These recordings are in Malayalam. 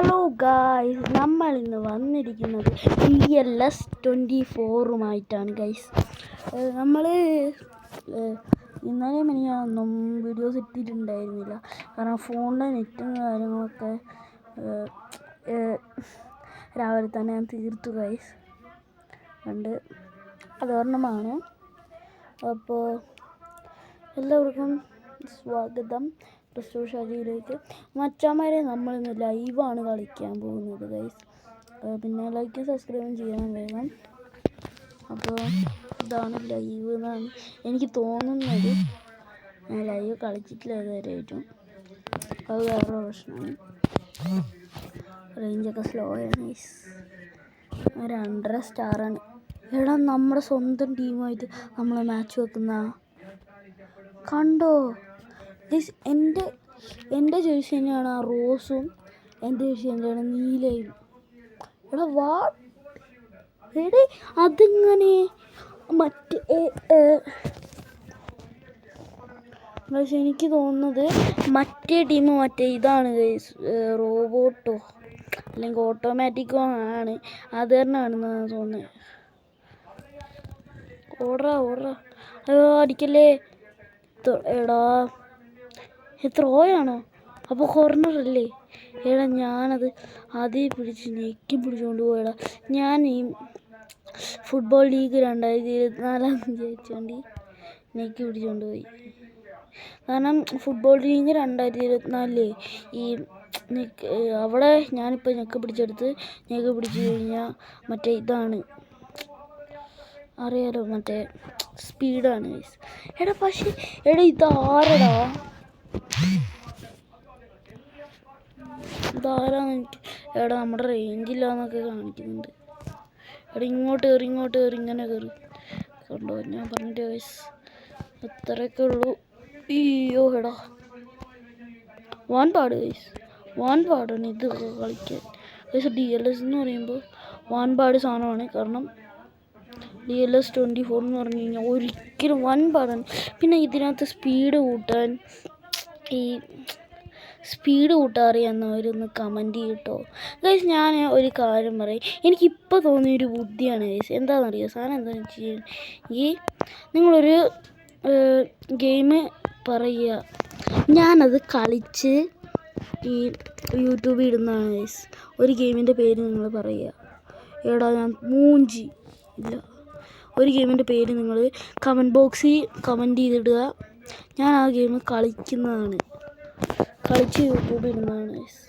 ഹലോ ഗായ്സ്, നമ്മൾ ഇന്ന് വന്നിരിക്കുന്നത് TLS24 ഗൈസ്. നമ്മൾ ഇന്നലെ മിനിഞ്ഞാന്നൊന്നും വീഡിയോസ് ഇട്ടിട്ടുണ്ടായിരുന്നില്ല, കാരണം ഫോണിൻ്റെ നെറ്റും കാര്യങ്ങളൊക്കെ രാവിലെ തന്നെ ഞാൻ തീർത്തു ഗൈസ്. അതൊരെണ്ണമാണ്. അപ്പോൾ എല്ലാവർക്കും സ്വാഗതം ഷാജിയിലേക്ക്. മച്ചാമാരെ, നമ്മളിന്ന് ലൈവാണ് കളിക്കാൻ പോകുന്നത് ഗൈസ്. പിന്നെ ലൈക്ക് സബ്സ്ക്രൈബും ചെയ്യണം വേണം. അപ്പോൾ ഇതാണ് ലൈവ് എന്നാണ് എനിക്ക് തോന്നുന്നത്. ഞാൻ ലൈവ് കളിച്ചിട്ടില്ല ഇതുവരെയായിട്ടും, അത് വേറെ പ്രശ്നമാണ്. റേഞ്ചൊക്കെ സ്ലോ ആണ് ഗൈസ്. 2.5 സ്റ്റാറാണ്. എടാ, നമ്മുടെ സ്വന്തം ടീമായിട്ട് നമ്മൾ മാച്ച് വെക്കുന്ന കണ്ടോ ഗൈസ്. എൻ്റെ ജേഴ്സി തന്നെയാണ് ആ റോസും, എൻ്റെ ജേഴ്സി തന്നെയാണ് നീലയും. എടാ വാ എടേ, അതിങ്ങനെ മറ്റേ ഗൈസ്, എനിക്ക് തോന്നുന്നത് മറ്റേ ടീം മറ്റേ ഇതാണ് ഗൈസ്, റോബോട്ടോ അല്ലെങ്കിൽ ഓട്ടോമാറ്റിക്കോ ആണ്. അത് തന്നെയാണെന്നാണ് തോന്നുന്നത്. ഓടറാ അയ്യോ അടിക്കല്ലേ. എടാ ത്രോയാണോ? അപ്പോൾ കോർണറല്ലേ? എടാ ഞാനത് ആദ്യം ഞെക്കി പിടിച്ചുകൊണ്ട് പോയടാ. ഞാൻ ഈ ഫുട്ബോൾ ലീഗ് 2024 വിചാരിച്ചുകൊണ്ട് ഞെക്കി പിടിച്ചുകൊണ്ട് പോയി. കാരണം ഫുട്ബോൾ ലീഗ് 2024 ഈ അവിടെ ഞാനിപ്പോൾ ഞെക്കി പിടിച്ചെടുത്ത് കഴിഞ്ഞാൽ മറ്റേ ഇതാണ്, അറിയാലോ, മറ്റേ സ്പീഡാണ് ഗൈസ്. എടാ പക്ഷേ ഇതാരടാ? ഇതാരാന്ന് എനിക്ക് നമ്മുടെ റേഞ്ചില്ല എന്നൊക്കെ കാണിക്കുന്നുണ്ട്. ഇങ്ങോട്ട് കയറി ഇങ്ങനെ കയറി കണ്ടോ, ഞാൻ പറഞ്ഞിട്ട് ഗൈസ്. അത്രയൊക്കെ ഉള്ളൂ. അയ്യോ പാട് ഗൈസ്, പാടാണ് ഇത് കളിക്കാൻ ഗൈസ്. DLS എന്ന് പറയുമ്പോൾ പാട് സാധനമാണ്. കാരണം TLS24 എന്ന് പറഞ്ഞു കഴിഞ്ഞാൽ ഒരിക്കലും പാടാണ്. പിന്നെ ഇതിനകത്ത് സ്പീഡ് കൂട്ടാറിയാവുന്നവരൊന്ന് കമൻറ്റ് ചെയ്യട്ടോ ഗൈസ്. ഞാൻ ഒരു കാര്യം പറയും, എനിക്കിപ്പോൾ തോന്നിയൊരു ബുദ്ധിയാണ് ഗൈസ്. എന്താണെന്നറിയോ സാധനം? എന്താണെന്ന് വെച്ച് കഴിഞ്ഞാൽ നിങ്ങളൊരു ഗെയിം പറയുക, ഞാനത് കളിച്ച് ഈ യൂട്യൂബിൽ ഇടുന്നതാണ് ഗൈസ്. ഒരു ഗെയിമിൻ്റെ പേര് നിങ്ങൾ പറയുക. എടാ ഞാൻ മൂഞ്ചി ഇല്ല. ഒരു ഗെയിമിൻ്റെ പേര് നിങ്ങൾ കമൻറ്റ് ബോക്സിൽ കമൻറ്റ് ചെയ്തിടുക. ഞാൻ ആ ഗെയിം കളിക്കുന്നതാണ്, കളിച്ച് യൂട്യൂബിൽ ഇടുന്നതാണ് ഗൈസ്.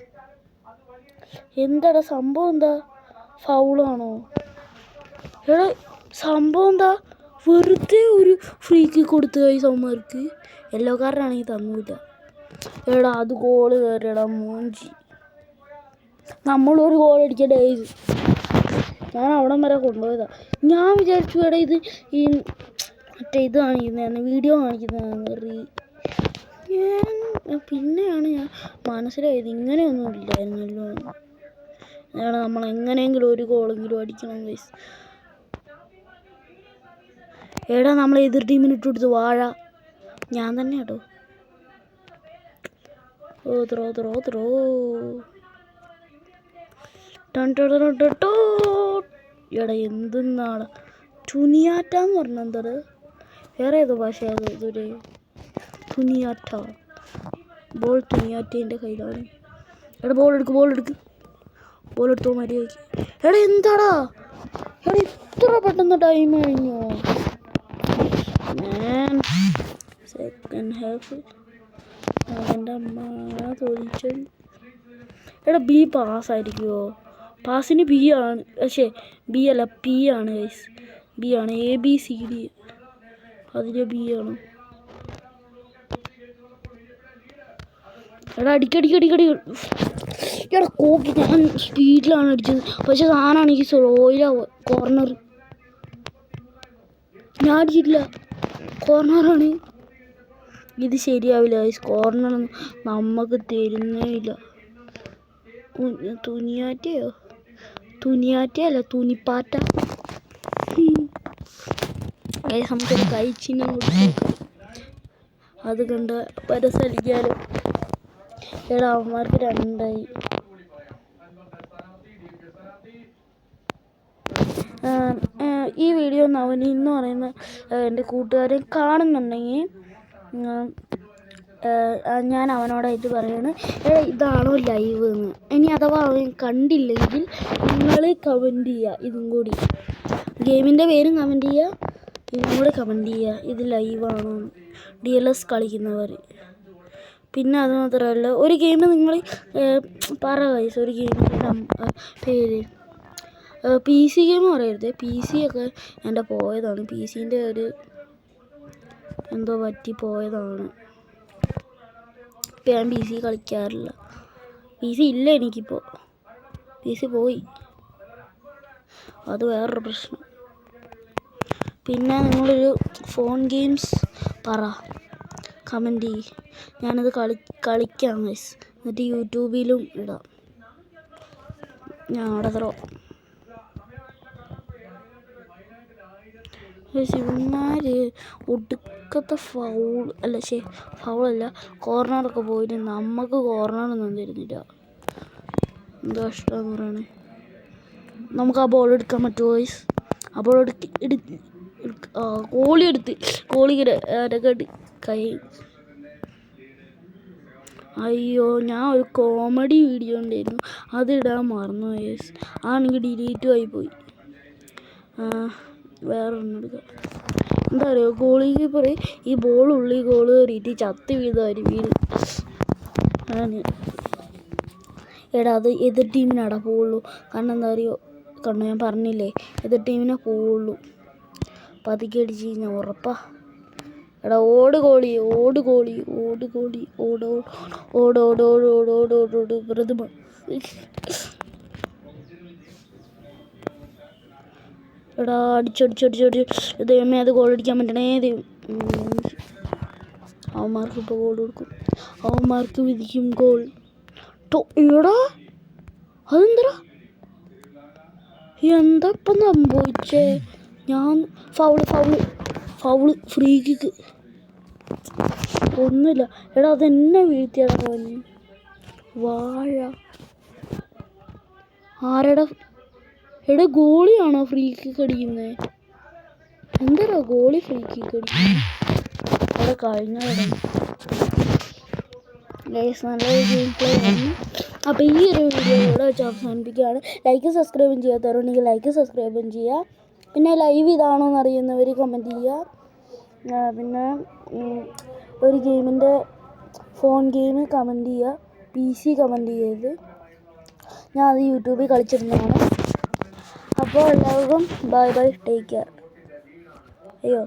എന്താടാ സംഭവം? എന്താ ഫൗളാണോ? എടാ സംഭവം എന്താ? വെറുതെ ഒരു ഫ്രീ കിക്ക് കൊടുത്തു ഗൈസ് അവന്മാർക്ക്. യെല്ലോ കാർഡാണെങ്കിൽ തന്നില്ല. എടാ അത് ഗോള് കയറിയടാ മൂഞ്ചി. നമ്മളൊരു ഗോൾ അടിക്കട്ടെ ഗൈസ്. ഞാൻ അവിടം വരെ കൊണ്ടുപോയതാ. ഞാൻ വിചാരിച്ചു എടാ ഇത് ഈ മറ്റേ ഇത് കാണിക്കുന്നതാണ്, വീഡിയോ കാണിക്കുന്നതാണ്. പിന്നെയാണ് ഞാൻ മനസ്സിലായത് ഇങ്ങനെയൊന്നും ഇല്ലായിരുന്നല്ലോ. നമ്മൾ എങ്ങനെയെങ്കിലും ഒരു ഗോളെങ്കിലും അടിക്കണം ഗൈസ്. എടാ നമ്മൾ എതിർ ടീമിന് ഇട്ട് കൊടുത്ത് വാഴ ഞാൻ തന്നെ കേട്ടോ. ത്രോ എടാ എന്തെന്നാണ് തുനിയാറ്റ എന്ന് പറഞ്ഞാൽ എന്താ? വേറെ ഏതോ ഭാഷ ഇതൊരു തുനിയാറ്റ. ബോൾ തുനിയാറ്റേൻ്റെ കയ്യിലാണ്. എടാ ബോൾ എടുത്തോ മര്യാദയ്ക്ക്. എടാ എന്താടാ ഇത്ര പെട്ടെന്ന് ടൈം കഴിഞ്ഞോ? സെക്കൻഡ് ഹാഫ് അവൻ്റെ അമ്മ തോന്നിച്ചു. എടാ ബി പാസ്സായിരിക്കുമോ? പാസിന് ബി ആണ്, പക്ഷേ ബി അല്ല പി ആണ് ഗൈസ്. ബി ആണ്, ABCD അതിൻ്റെ ബി ആണ്. എടാ അടിക്കടി എടാ കോക്കി. ഞാൻ സ്പീഡിലാണ് അടിച്ചത്, പക്ഷെ സാധനമാണെങ്കിൽ സ്ലോയിലാണ്. കോർണർ ഞാൻ അടിച്ചിട്ടില്ല, കോർണറാണ്. ഇത് ശരിയാവില്ല ഗൈസ്, കോർണറൊന്നും നമുക്ക് തരുന്നേ ഇല്ല. തുനിയാറ്റയല്ല തുനിപ്പാറ്റ. നമുക്കൊരു കഴിച്ചിനും അത് കണ്ട് പരസലിക്കാലും. എടാ അവന്മാർക്ക് 2 ആയി. ഈ വീഡിയോ നവനി എന്ന് പറയുന്ന എൻ്റെ കൂട്ടുകാരൻ കാണുന്നുണ്ടെങ്കിൽ ഞാൻ അവനോടായിട്ട് പറയാണ്, ഇതാണോ ലൈവ് എന്ന്. ഇനി അഥവാ അവൻ കണ്ടില്ലെങ്കിൽ നിങ്ങൾ കമൻറ്റ് ചെയ്യുക, ഇതും കൂടി ഗെയിമിൻ്റെ പേരും കമൻറ്റ് ചെയ്യുക, ഇതും കൂടി കമൻറ്റ് ചെയ്യുക, ഇത് ലൈവാണോ DLS കളിക്കുന്നവർ. പിന്നെ അത് മാത്രമല്ല, ഒരു ഗെയിം നിങ്ങൾ പറ ഗൈസ്, ഒരു ഗെയിമിൻ്റെ പേര്. PC ഗെയിം പറയരുത്, PC ഒക്കെ എൻ്റെ പോയതാണ്, PCൻ്റെ ഒരു എന്തോ പറ്റി പോയതാണ്. ഇപ്പം ഞാൻ PC കളിക്കാറില്ല, PC ഇല്ല എനിക്കിപ്പോൾ, PC പോയി, അത് വേറൊരു പ്രശ്നം. പിന്നെ നിങ്ങളൊരു ഫോൺ ഗെയിംസ് പറ, കമൻറ്റ് ചെയ്യ്, ഞാനത് കളിക്കാം ഗൈസ്, എന്നിട്ട് യൂട്യൂബിലും ഇടാം. ഞാൻ അവിടെ ഇവന്മാർ ഒടുക്കത്തെ ഫൗളല്ല കോർണറൊക്കെ പോയിട്ട് നമുക്ക് കോർണറൊന്നും തരുന്നില്ല. എന്തോ ഇഷ്ടമെന്ന് പറയണേ. നമുക്ക് ആ ബോൾ എടുക്കാൻ പറ്റുമോ ഗൈസ്? ആ ബോൾ കോളിയുടെ കൈ. അയ്യോ, ഞാൻ ഒരു കോമഡി വീഡിയോ ഉണ്ടായിരുന്നു, അതിടാൻ മറന്നു ഗൈസ്, ആണെങ്കിൽ ഡിലീറ്റും ആയിപ്പോയി. വേറൊന്നും എടുക്കാം. എന്താ പറയുക, ഗോളി കീപ്പർ ഈ ബോൾ ഗോൾ കയറിയിട്ട് ചത്ത് വീണ്. എടാ, അത് എതിർ ടീമിനാടാ പോവുള്ളൂ. കാരണം എന്താ പറയുക, ഞാൻ പറഞ്ഞില്ലേ, എതിർ ടീമിനെ പോവുള്ളൂ. പതുക്കെ അടിച്ച് കഴിഞ്ഞാൽ ഉറപ്പാ. എടാ, ഓട് ഗോളി പ്രഥമ. എടാ, അടിച്ചടിച്ച് ദൈവമേ, അത് ഗോൾ അടിക്കാൻ പറ്റണേ ദൈവം. അവന്മാർക്ക് ഇപ്പോൾ ഗോൾ കൊടുക്കും, അവന്മാർക്ക് വിധിക്കും ഗോൾ. എടാ, അതെന്തടാ, എന്താ ഇപ്പം സംഭവിച്ചേ? ഞാൻ ഫൗള് ഫ്രീ കിക്ക് ഒന്നുമില്ല. എടാ, അതെന്നെ വീഴ്ത്തിയടാ അവന്. വാഴ ആരെടാ? എടാ, ഗോളിയാണോ ഫ്രീ കിക്ക് അടിക്കുന്നത്? എന്താടാ ഗോളി ഫ്രീ കിക്ക് അടിക്കുന്നത്? അവിടെ കഴിഞ്ഞാടാ ഗൈസ്, നല്ലൊരു ഗെയിം പ്ലേ ആണ്. അപ്പോൾ ഈ ഒരു വീഡിയോ ഇവിടെ വെച്ച് അവസാനിപ്പിക്കുകയാണ്. ലൈക്ക് സബ്സ്ക്രൈബും ചെയ്യാത്തവരുണ്ടെങ്കിൽ ലൈക്ക് സബ്സ്ക്രൈബും ചെയ്യുക. പിന്നെ ലൈവ് ഇതാണോ എന്നറിയുന്നവർ കമൻറ്റ് ചെയ്യുക. പിന്നെ ഒരു ഗെയിമിൻ്റെ ഫോൺ ഗെയിം കമൻറ്റ് ചെയ്യുക, PC കമൻറ്റ് ചെയ്യരുത്, ഞാൻ അത് യൂട്യൂബിൽ കളിച്ചിരുന്നതാണ്. അപ്പോൾ എല്ലാവർക്കും ബൈ, ടേക്ക് കെയർ. അയ്യോ.